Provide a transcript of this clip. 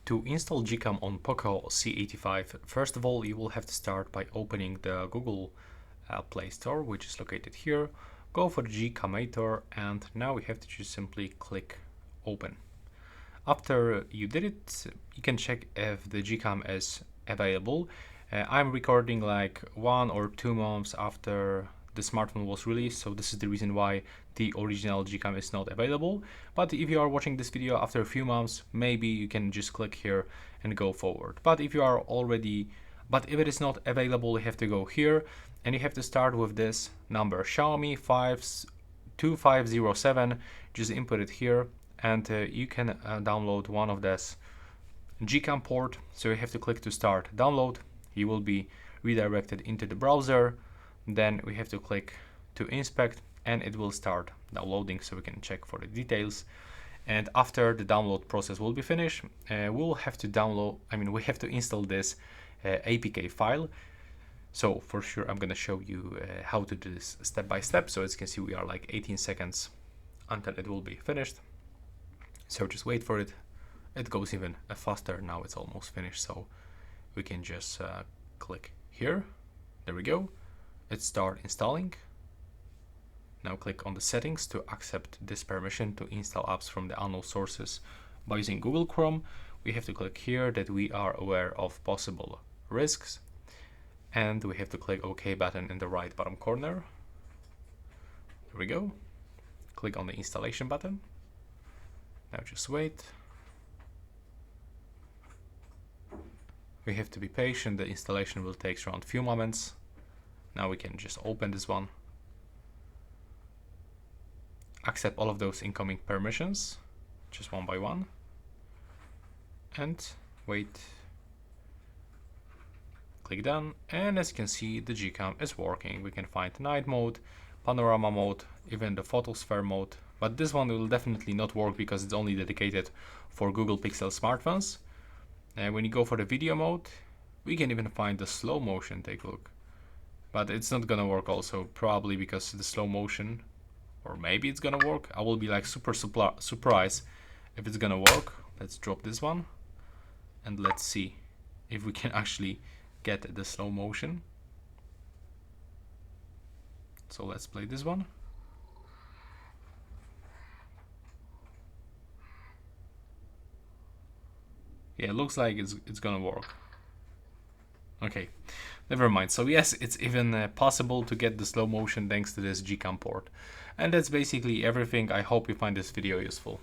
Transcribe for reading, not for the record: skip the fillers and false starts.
To install GCam on Poco C85, first of all, you will have to start by opening the Google Play Store, which is located here. Go for the GCamator, and now we have to just simply click Open. After you did it, you can check if the GCam is available. I'm recording like 1 or 2 months after the smartphone was released, so this is the reason why the original GCam is not available. But if you are watching this video after a few months, maybe you can just click here and go forward. But if if it is not available, you have to go here and you have to start with this number, Xiaomi 2507. Just input it here, and you can download one of this GCam port. So you have to click to start download. You will be redirected into the browser. Then we have to click to inspect, and it will start downloading so we can check for the details. And after the download process will be finished, we have to install this APK file. So for sure, I'm going to show you how to do this step by step. So as you can see, we are like 18 seconds until it will be finished. So just wait for it. It goes even faster. Now it's almost finished. So we can just click here. There we go. It start installing. Now click on the settings to accept this permission to install apps from the unknown sources by using Google Chrome. We have to click here that we are aware of possible risks, and we have to click OK button in the right bottom corner. There we go. Click on the installation button. Now just wait. We have to be patient. The installation will take around a few moments. Now we can just open this one. Accept all of those incoming permissions, just one by one. And wait. Click done. And as you can see, the GCam is working. We can find night mode, panorama mode, even the photosphere mode. But this one will definitely not work because it's only dedicated for Google Pixel smartphones. And when you go for the video mode, we can even find the slow motion. Take a look. But it's not gonna work also, probably because the slow motion, or maybe it's gonna work. I will be like super surprised if it's gonna work. Let's drop this one and let's see if we can actually get the slow motion. So let's play this one. Yeah, it looks like it's gonna work. Okay, never mind. So yes, it's even possible to get the slow motion thanks to this GCam port. And that's basically everything. I hope you find this video useful.